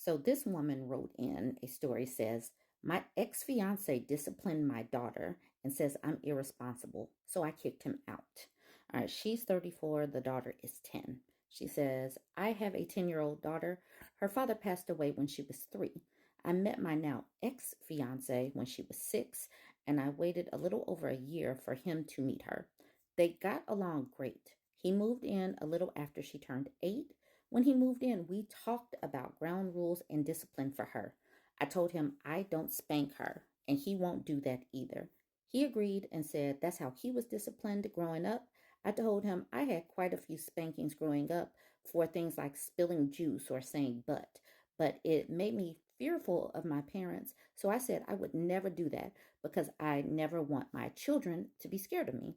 So this woman wrote in a story says, my ex-fiance disciplined my daughter and says I'm irresponsible, so I kicked him out. All right, she's 34, the daughter is 10. She says, I have a 10-year-old daughter. Her father passed away when she was 3. I met my now ex-fiance when she was 6, and I waited a little over a year for him to meet her. They got along great. He moved in a little after she turned 8. When he moved in, we talked about ground rules and discipline for her. I told him I don't spank her, and he won't do that either. He agreed and said that's how he was disciplined growing up. I told him I had quite a few spankings growing up for things like spilling juice or saying but it made me fearful of my parents, so I said I would never do that because I never want my children to be scared of me.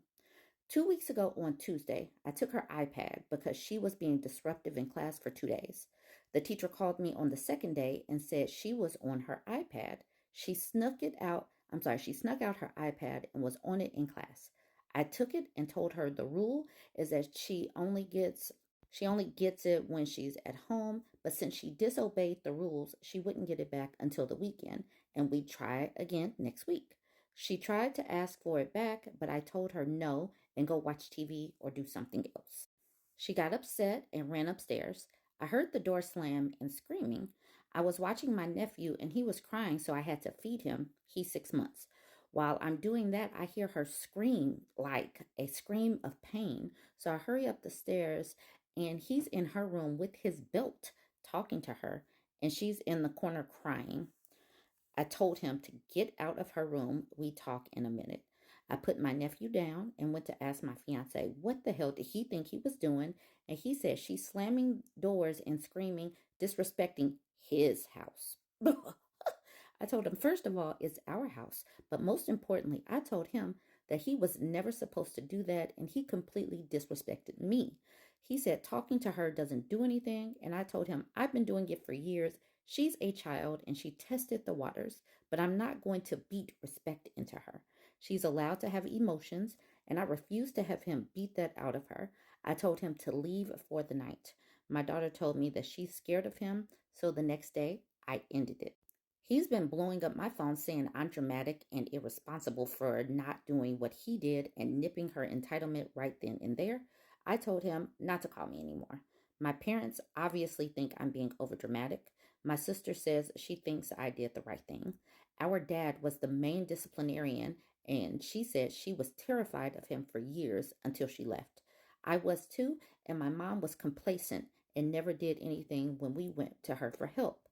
2 weeks ago on Tuesday, I took her iPad because she was being disruptive in class for 2 days. The teacher called me on the second day and said she was on her iPad. She snuck out her iPad and was on it in class. I took it and told her the rule is that she only gets it when she's at home, but since she disobeyed the rules, she wouldn't get it back until the weekend, and we'd try again next week. She tried to ask for it back, but I told her no and go watch TV or do something else. She got upset and ran upstairs. I heard the door slam and screaming. I was watching my nephew and he was crying, so I had to feed him. He's 6 months. While I'm doing that, I hear her scream like a scream of pain. So I hurry up the stairs and he's in her room with his belt talking to her, and she's in the corner crying. I told him to get out of her room. We talk in a minute. I put my nephew down and went to ask my fiance what the hell did he think he was doing, and he said she's slamming doors and screaming, disrespecting his house. I told him, first of all, it's our house. But most importantly, I told him that he was never supposed to do that and he completely disrespected me. He said talking to her doesn't do anything. And I told him I've been doing it for years. She's a child and she tested the waters, but I'm not going to beat respect into her. She's allowed to have emotions and I refuse to have him beat that out of her. I told him to leave for the night. My daughter told me that she's scared of him. So the next day I ended it. He's been blowing up my phone saying I'm dramatic and irresponsible for not doing what he did and nipping her entitlement right then and there. I told him not to call me anymore. My parents obviously think I'm being overdramatic. My sister says she thinks I did the right thing. Our dad was the main disciplinarian, and she said she was terrified of him for years until she left. I was too, and my mom was complacent and never did anything when we went to her for help.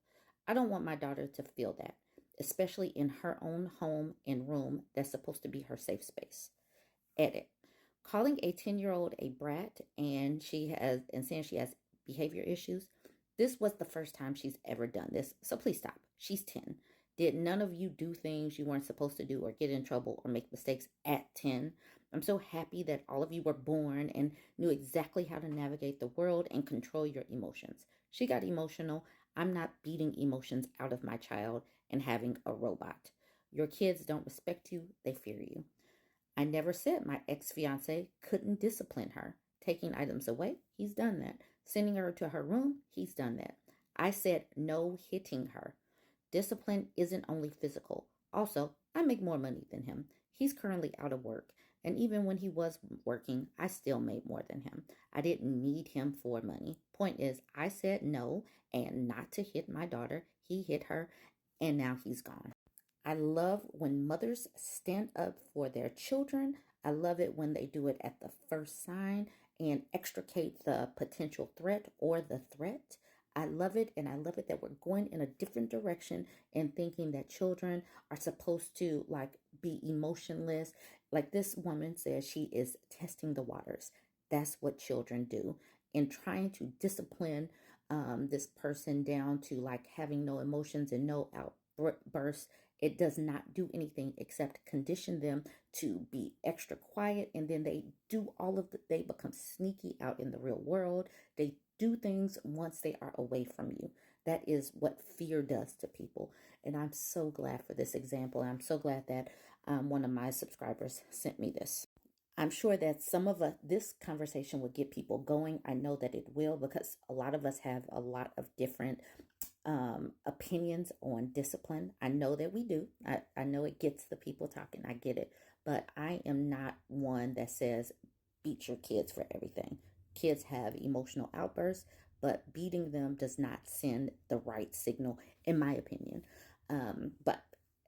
I don't want my daughter to feel that, especially in her own home and room that's supposed to be her safe space. Edit. Calling a 10-year-old a brat and saying she has behavior issues. This was the first time she's ever done this. So please stop. She's 10. Did none of you do things you weren't supposed to do or get in trouble or make mistakes at 10? I'm so happy that all of you were born and knew exactly how to navigate the world and control your emotions. She got emotional. I'm not beating emotions out of my child and having a robot. Your kids don't respect you, they fear you. I never said my ex-fiance couldn't discipline her. Taking items away, he's done that. Sending her to her room, he's done that. I said no hitting her. Discipline isn't only physical. Also, I make more money than him. He's currently out of work. And even when he was working, I still made more than him. I didn't need him for money. Point is, I said no and not to hit my daughter. He hit her and now he's gone. I love when mothers stand up for their children. I love it when they do it at the first sign and extricate the potential threat or the threat. I love it, and I love it that we're going in a different direction and thinking that children are supposed to be emotionless. Like this woman says, she is testing the waters. That's what children do. And trying to discipline this person down to having no emotions and no outbursts, it does not do anything except condition them to be extra quiet. And then they do they become sneaky out in the real world. They do things once they are away from you. That is what fear does to people. And I'm so glad for this example. I'm so glad that one of my subscribers sent me this. I'm sure that this conversation will get people going. I know that it will, because a lot of us have a lot of different opinions on discipline. I know that we do. I know it gets the people talking. I get it. But I am not one that says beat your kids for everything. Kids have emotional outbursts, but beating them does not send the right signal, in my opinion. But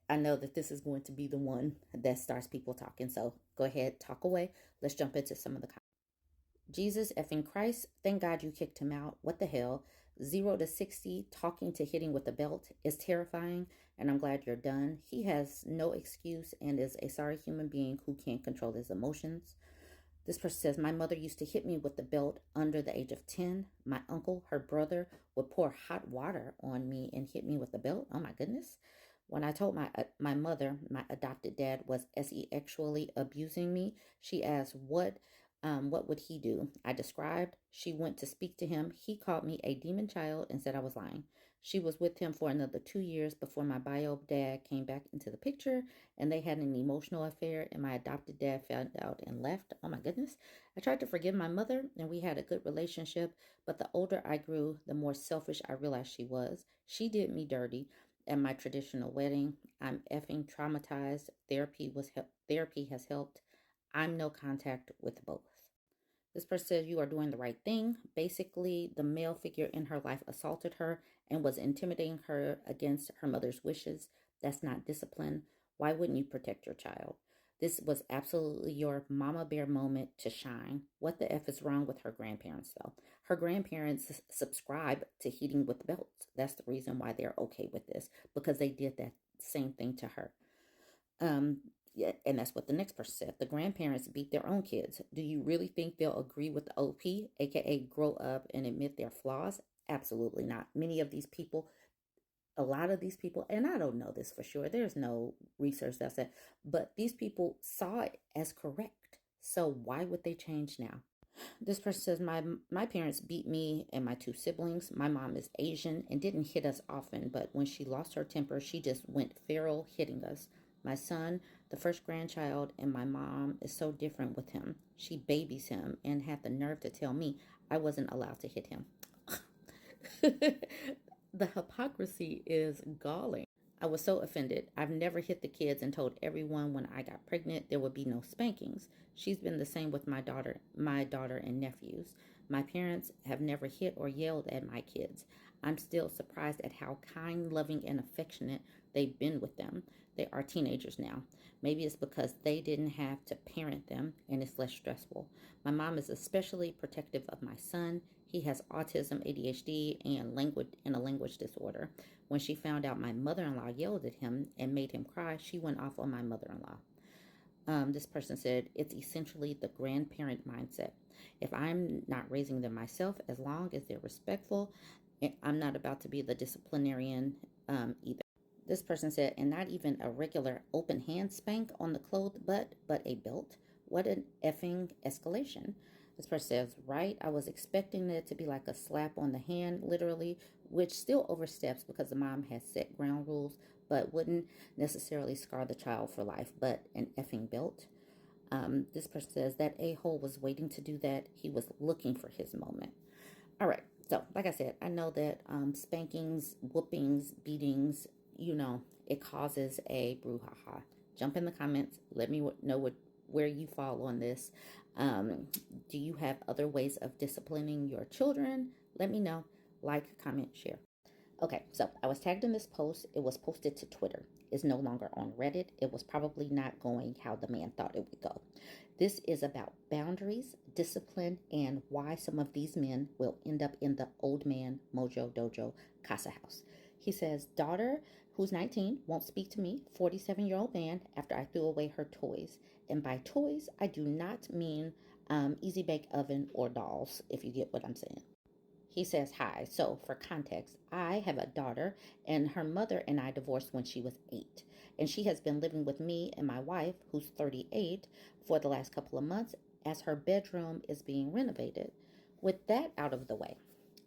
I know that this is going to be the one that starts people talking. So go ahead, talk away. Let's jump into some of the comments. Jesus effing Christ, thank God you kicked him out. What the hell? 0 to 60, talking to hitting with a belt is terrifying, and I'm glad you're done. He has no excuse and is a sorry human being who can't control his emotions. This person says, my mother used to hit me with the belt under the age of 10. My uncle, her brother, would pour hot water on me and hit me with the belt. Oh my goodness. When I told my mother my adopted dad was sexually abusing me, she asked what would he do? I described. She went to speak to him. He called me a demon child and said I was lying. She was with him for another 2 years before my bio dad came back into the picture, and they had an emotional affair, and my adopted dad found out and left. Oh my goodness. I tried to forgive my mother, and we had a good relationship, but the older I grew, the more selfish I realized she was. She did me dirty at my traditional wedding. I'm effing traumatized. Therapy has helped. I'm no contact with both. This person says you are doing the right thing. Basically, the male figure in her life assaulted her and was intimidating her against her mother's wishes. That's not discipline. Why wouldn't you protect your child? This was absolutely your mama bear moment to shine. What the F is wrong with her grandparents, though? Her grandparents subscribe to hitting with belts. That's the reason why they're okay with this, because they did that same thing to her. Yeah, and that's what the next person said. The grandparents beat their own kids. Do you really think they'll agree with the OP, aka grow up and admit their flaws? Absolutely not. A lot of these people, and I don't know this for sure, there's no research that said, but these people saw it as correct. So why would they change now? This person says, my parents beat me and my two siblings. My mom is Asian and didn't hit us often, but when she lost her temper, she just went feral, hitting us. My son, the first grandchild, and my mom is so different with him. She babies him and had the nerve to tell me I wasn't allowed to hit him. The hypocrisy is galling. I was so offended. I've never hit the kids and told everyone when I got pregnant there would be no spankings. She's been the same with my daughter and nephews. My parents have never hit or yelled at my kids. I'm still surprised at how kind, loving, and affectionate they've been with them. They are teenagers now. Maybe it's because they didn't have to parent them and it's less stressful. My mom is especially protective of my son. He has autism, ADHD, and a language disorder. When she found out my mother-in-law yelled at him and made him cry, she went off on my mother-in-law. This person said, it's essentially the grandparent mindset. If I'm not raising them myself, as long as they're respectful, I'm not about to be the disciplinarian either. This person said, and not even a regular open hand spank on the clothed butt, but a belt. What an effing escalation. This person says, right, I was expecting it to be like a slap on the hand, literally, which still oversteps because the mom has set ground rules, but wouldn't necessarily scar the child for life, but an effing belt. This person says that a-hole was waiting to do that. He was looking for his moment. All right. So, like I said, I know that spankings, whoopings, beatings, it causes a brouhaha. Jump in the comments. Let me know where you fall on this. Do you have other ways of disciplining your children? Let me know. Like, comment, share. Okay, so I was tagged in this post. It was posted to Twitter. It's no longer on Reddit. It was probably not going how the man thought it would go. This is about boundaries, discipline, and why some of these men will end up in the old man mojo dojo casa house. He says, daughter, who's 19, won't speak to me, 47-year-old man, after I threw away her toys. And by toys, I do not mean easy bake oven or dolls, if you get what I'm saying. He says, hi. So, for context, I have a daughter, and her mother and I divorced when she was 8. And she has been living with me and my wife, who's 38, for the last couple of months as her bedroom is being renovated. With that out of the way.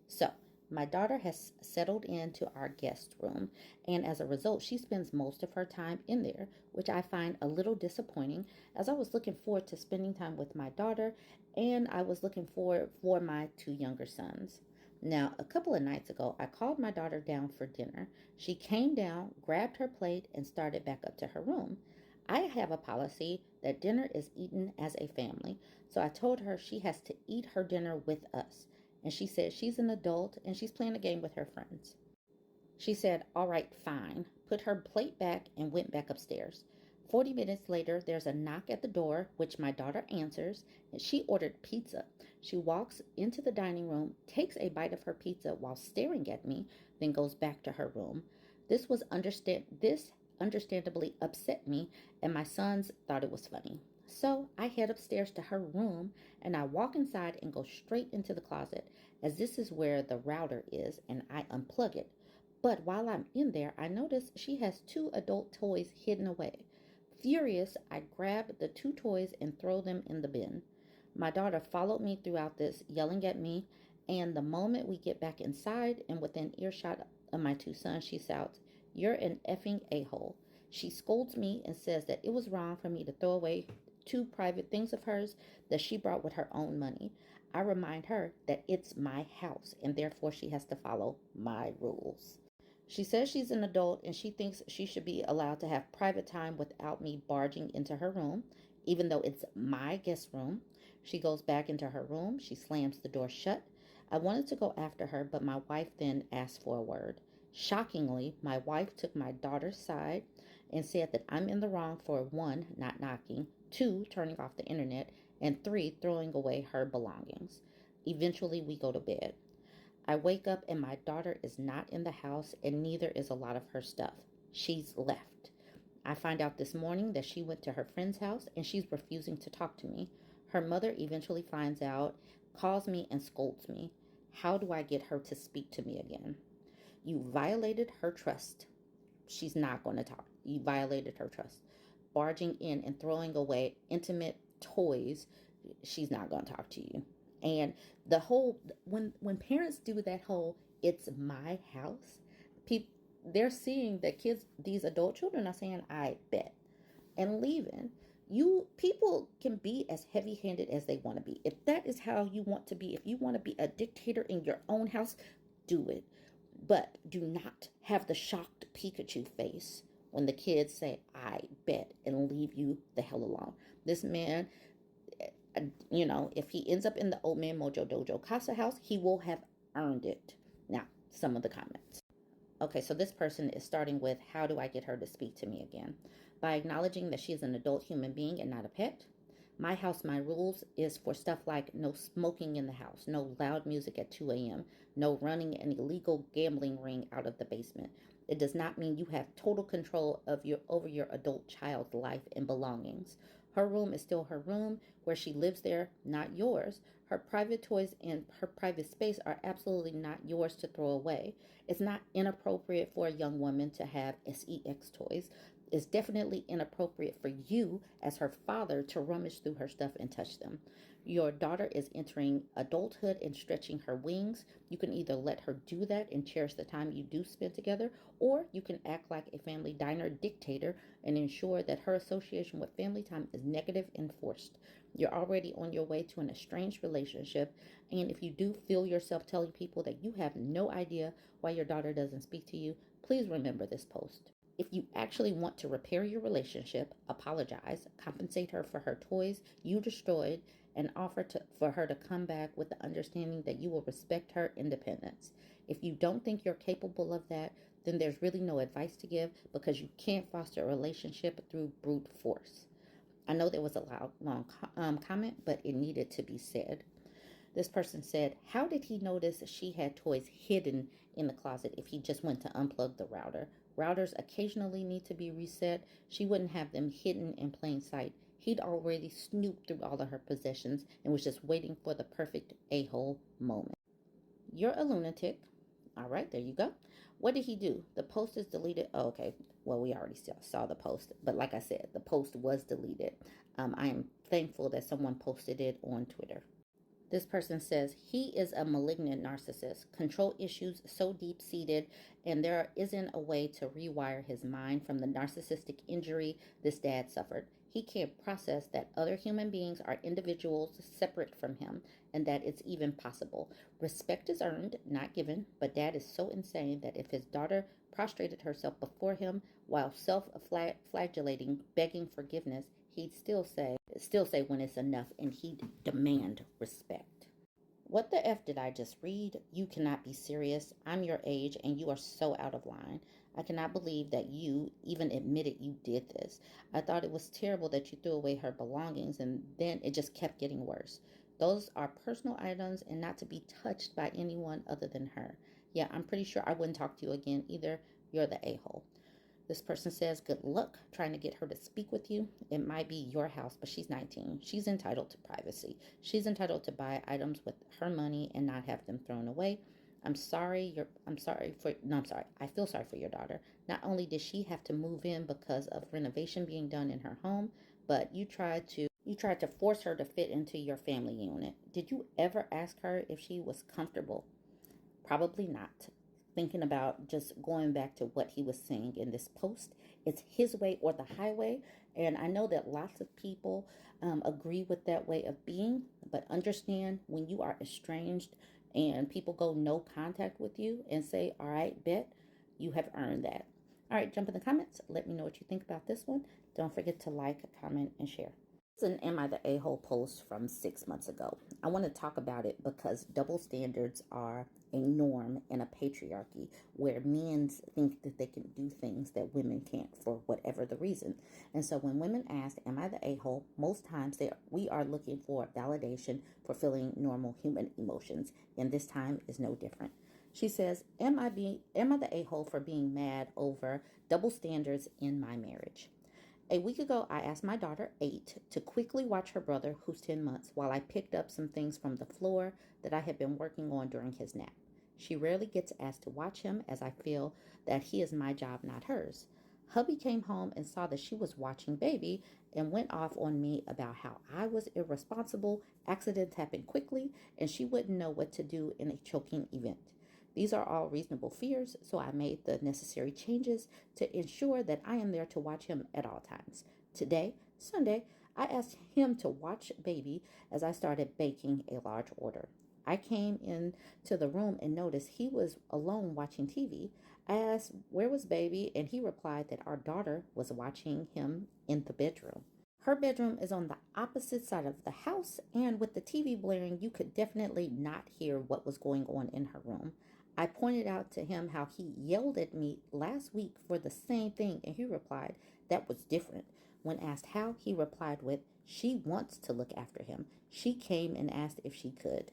So, my daughter has settled into our guest room, and as a result, she spends most of her time in there, which I find a little disappointing, as I was looking forward to spending time with my daughter, and I was looking forward for my 2 younger sons. Now, a couple of nights ago, I called my daughter down for dinner. She came down, grabbed her plate, and started back up to her room. I have a policy that dinner is eaten as a family, so I told her she has to eat her dinner with us. And she said she's an adult and she's playing a game with her friends. She said, "All right, fine," put her plate back, and went back upstairs. 40 minutes later, there's a knock at the door, which my daughter answers, and she ordered pizza. She walks into the dining room, takes a bite of her pizza while staring at me, then goes back to her room. This understandably upset me, and my sons thought it was funny. So I head upstairs to her room, and I walk inside and go straight into the closet, as this is where the router is, and I unplug it. But while I'm in there, I notice she has two adult toys hidden away. Furious, I grab the two toys and throw them in the bin. My daughter followed me throughout this, yelling at me, and the moment we get back inside and within earshot of my two sons, she shouts, "You're an effing a-hole." She scolds me and says that it was wrong for me to throw away two private things of hers that she brought with her own money. I remind her that it's my house and therefore she has to follow my rules. She says she's an adult and she thinks she should be allowed to have private time without me barging into her room, even though it's my guest room. She goes back into her room. She slams the door shut. I wanted to go after her, but my wife then asked for a word. Shockingly, my wife took my daughter's side and said that I'm in the wrong for one, not knocking, two, turning off the internet, and three, throwing away her belongings. Eventually, we go to bed. I wake up and my daughter is not in the house, and neither is a lot of her stuff. She's left. I find out this morning that she went to her friend's house and she's refusing to talk to me. Her mother eventually finds out, calls me, and scolds me. How do I get her to speak to me again? You violated her trust. She's not going to talk. You violated her trust. Barging in and throwing away intimate toys, she's not going to talk to you. And the whole, when parents do that whole "it's my house," they're seeing that kids, these adult children, are saying "I bet" and leaving. You people can be as heavy-handed as they want to be. If that is how you want to be, if you want to be a dictator in your own house, do it. But do not have the shocked Pikachu face when the kids say "I bet" and leave you the hell alone. This man, if he ends up in the Old Man Mojo Dojo Casa house, he will have earned it. Now, some of the comments. Okay, so this person is starting with, how do I get her to speak to me again? By acknowledging that she is an adult human being and not a pet. My house, my rules is for stuff like no smoking in the house, no loud music at 2 a.m., no running an illegal gambling ring out of the basement. It does not mean you have total control over your adult child's life and belongings. Her room is still her room, where she lives there, not yours. Her private toys and her private space are absolutely not yours to throw away. It's not inappropriate for a young woman to have sex toys. It's definitely inappropriate for you, as her father, to rummage through her stuff and touch them. Your daughter is entering adulthood and stretching her wings. You can either let her do that and cherish the time you do spend together, or you can act like a family diner dictator and ensure that her association with family time is negative and forced. You're already on your way to an estranged relationship, and if you do feel yourself telling people that you have no idea why your daughter doesn't speak to you, please remember this post. If you actually want to repair your relationship, apologize, compensate her for her toys you destroyed, and offer for her to come back with the understanding that you will respect her independence. If you don't think you're capable of that, then there's really no advice to give, because you can't foster a relationship through brute force. I know there was a long comment, but it needed to be said. This person said, how did he notice she had toys hidden in the closet if he just went to unplug the router? Routers occasionally need to be reset. She wouldn't have them hidden in plain sight. He'd already snooped through all of her possessions and was just waiting for the perfect a-hole moment. You're a lunatic. All right, there you go. What did he do? The post is deleted. Oh, okay. Well, we already saw the post. But like I said, the post was deleted. I am thankful that someone posted it on Twitter. This person says, he is a malignant narcissist, control issues so deep-seated, and there isn't a way to rewire his mind from the narcissistic injury this dad suffered. He can't process that other human beings are individuals separate from him and that it's even possible. Respect is earned, not given, but dad is so insane that if his daughter prostrated herself before him while self-flagellating, begging forgiveness, he'd still say when it's enough, and he'd demand respect. What the F did I just read? You cannot be serious. I'm your age and you are so out of line. I cannot believe that you even admitted you did this. I thought it was terrible that you threw away her belongings and then it just kept getting worse. Those are personal items and not to be touched by anyone other than her. Yeah, I'm pretty sure I wouldn't talk to you again either. You're the a-hole. This person says, good luck trying to get her to speak with you. It might be your house, but she's 19. She's entitled to privacy. She's entitled to buy items with her money and not have them thrown away. I'm sorry. I feel sorry for your daughter. Not only did she have to move in because of renovation being done in her home, but you tried to force her to fit into your family unit. Did you ever ask her if she was comfortable? Probably not. Thinking about just going back to what he was saying in this post, it's his way or the highway. And I know that lots of people agree with that way of being, but understand when you are estranged and people go no contact with you and say, all right, bet, you have earned that. All right, jump in the comments. Let me know what you think about this one. Don't forget to like, comment, and share. It's an Am I the A-hole post from 6 months ago. I want to talk about it because double standards are a norm in a patriarchy where men think that they can do things that women can't for whatever the reason. And so when women ask, am I the a-hole? Most times we are looking for validation for feeling normal human emotions. And this time is no different. She says, am I the a-hole for being mad over double standards in my marriage? A week ago, I asked my daughter, 8, to quickly watch her brother, who's 10 months, while I picked up some things from the floor that I had been working on during his nap. She rarely gets asked to watch him, as I feel that he is my job, not hers. Hubby came home and saw that she was watching baby and went off on me about how I was irresponsible, accidents happen quickly, and she wouldn't know what to do in a choking event. These are all reasonable fears, so I made the necessary changes to ensure that I am there to watch him at all times. Today, Sunday, I asked him to watch baby as I started baking a large order. I came into the room and noticed he was alone watching TV. I asked, where was baby? And he replied that our daughter was watching him in the bedroom. Her bedroom is on the opposite side of the house, and with the TV blaring, you could definitely not hear what was going on in her room. I pointed out to him how he yelled at me last week for the same thing, and he replied that was different. When asked how, he replied with, she wants to look after him. She came and asked if she could.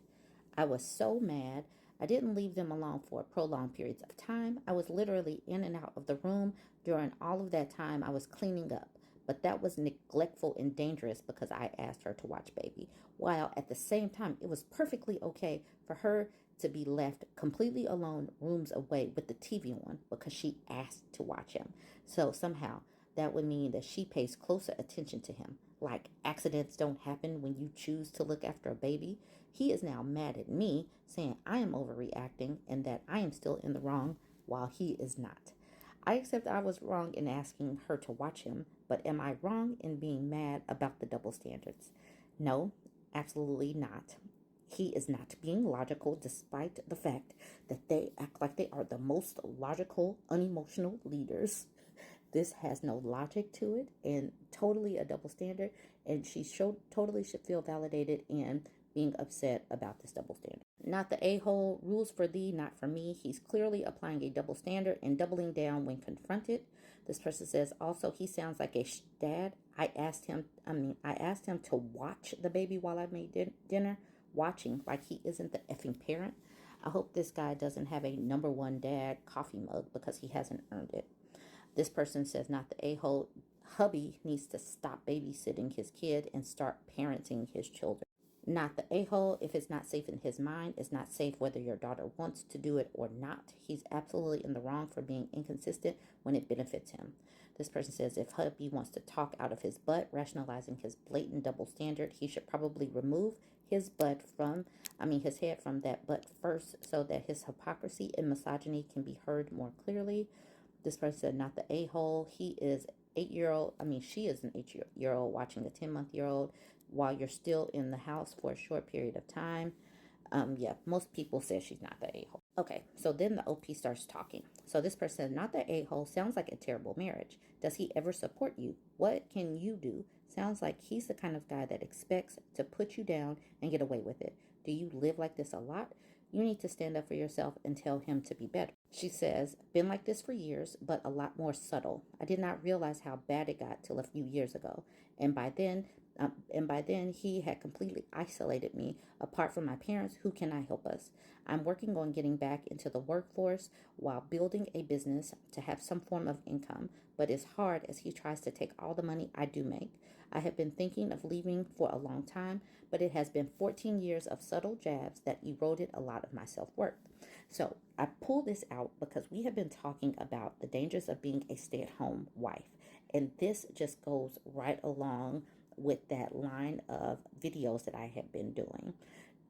I was so mad. I didn't leave them alone for prolonged periods of time. I was literally in and out of the room. During all of that time, I was cleaning up. But that was neglectful and dangerous because I asked her to watch baby. While at the same time, it was perfectly okay for her to be left completely alone, rooms away with the TV on because she asked to watch him. So somehow that would mean that she pays closer attention to him. Like accidents don't happen when you choose to look after a baby. He is now mad at me, saying I am overreacting and that I am still in the wrong while he is not. I accept I was wrong in asking her to watch him, but am I wrong in being mad about the double standards? No, absolutely not. He is not being logical despite the fact that they act like they are the most logical, unemotional leaders. This has no logic to it and totally a double standard, and she totally should feel validated in being upset about this double standard. Not the a-hole, rules for thee, not for me. He's clearly applying a double standard and doubling down when confronted. This person says also he sounds like a dad. I asked him to watch the baby while I made dinner, watching like he isn't the effing parent. I hope this guy doesn't have a number one dad coffee mug because he hasn't earned it. This person says not the a-hole. Hubby needs to stop babysitting his kid and start parenting his children. Not the a-hole. If it's not safe in his mind, it's not safe whether your daughter wants to do it or not. He's absolutely in the wrong for being inconsistent when it benefits him. This person says if hubby wants to talk out of his butt, rationalizing his blatant double standard, he should probably remove his head from that butt first so that his hypocrisy and misogyny can be heard more clearly. This person said not the a-hole. He is 8-year-old, I mean, she is an 8-year old watching a 10-month-year-old while you're still in the house for a short period of time. Yeah, most people say she's not the a-hole. Okay, so then the OP starts talking. So this person, not the a-hole, sounds like a terrible marriage. Does he ever support you? What can you do? Sounds like he's the kind of guy that expects to put you down and get away with it. Do you live like this a lot? You need to stand up for yourself and tell him to be better. She says, been like this for years, but a lot more subtle. I did not realize how bad it got till a few years ago. And by then, he had completely isolated me. Apart from my parents, who can I help us? I'm working on getting back into the workforce while building a business to have some form of income, but it's hard as he tries to take all the money I do make. I have been thinking of leaving for a long time, but it has been 14 years of subtle jabs that eroded a lot of my self-worth. So I pull this out because we have been talking about the dangers of being a stay-at-home wife. And this just goes right along with that line of videos that I have been doing.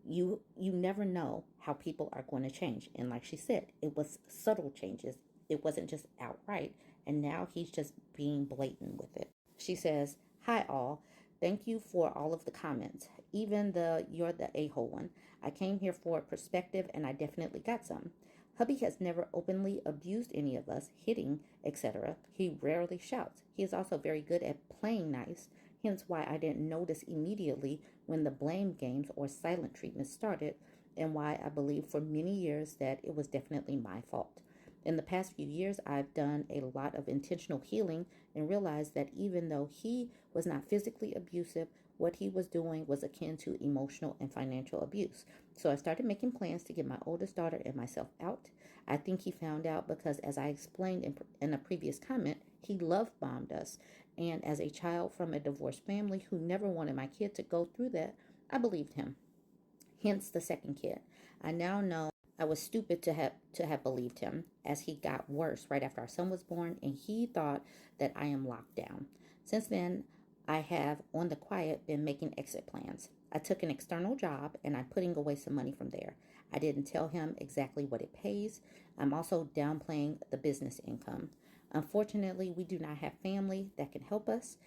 You never know how people are going to change. And like she said, it was subtle changes. It wasn't just outright. And now he's just being blatant with it. She says, hi all. Thank you for all of the comments. Even the you're the a-hole one. I came here for perspective and I definitely got some. Hubby has never openly abused any of us, hitting, etc. He rarely shouts. He is also very good at playing nice, hence why I didn't notice immediately when the blame games or silent treatment started, and why I believed for many years that it was definitely my fault. In the past few years, I've done a lot of intentional healing and realized that even though he was not physically abusive, what he was doing was akin to emotional and financial abuse. So I started making plans to get my oldest daughter and myself out. I think he found out because, as I explained in a previous comment, he love bombed us. And as a child from a divorced family who never wanted my kid to go through that, I believed him. Hence the second kid. I now know I was stupid to have believed him, as he got worse right after our son was born, and he thought that I am locked down. Since then, I have, on the quiet, been making exit plans. I took an external job and I'm putting away some money from there. I didn't tell him exactly what it pays. I'm also downplaying the business income. Unfortunately, we do not have family that can help us,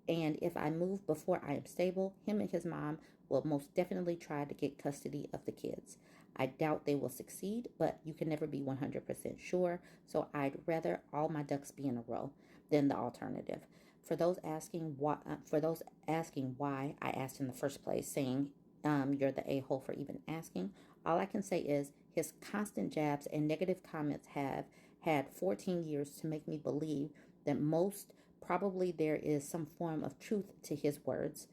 and if I move before I am stable, him and his mom will most definitely try to get custody of the kids. I doubt they will succeed, but you can never be 100% sure, so I'd rather all my ducks be in a row than the alternative. For those asking why I asked in the first place, saying you're the a-hole for even asking, all I can say is his constant jabs and negative comments have had 14 years to make me believe that most probably there is some form of truth to his words.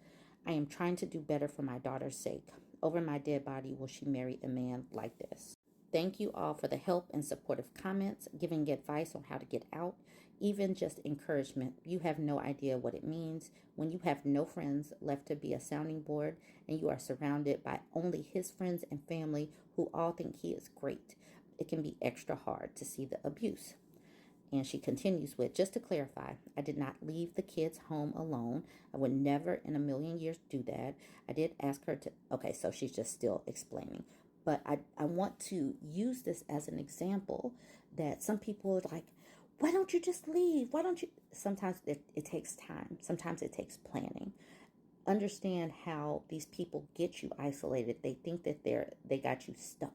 I am trying to do better for my daughter's sake. Over my dead body will she marry a man like this. Thank you all for the help and supportive comments, giving advice on how to get out, even just encouragement. You have no idea what it means when you have no friends left to be a sounding board and you are surrounded by only his friends and family who all think he is great. It can be extra hard to see the abuse. And she continues with, just to clarify, I did not leave the kids home alone. I would never in a million years do that. I did ask her to, okay, so she's just still explaining. But I want to use this as an example that some people are like, why don't you just leave? Why don't you? Sometimes it takes time. Sometimes it takes planning. Understand how these people get you isolated. They think that they got you stuck.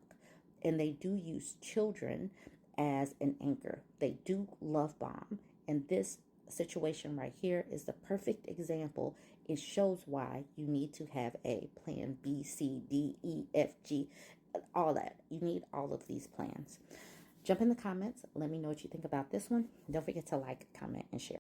And they do use children as an anchor. They do love bomb. And this situation right here is the perfect example. It shows why you need to have a plan B, C, D, E, F, G, all that. You need all of these plans. Jump in the comments. Let me know what you think about this one. Don't forget to like, comment, and share.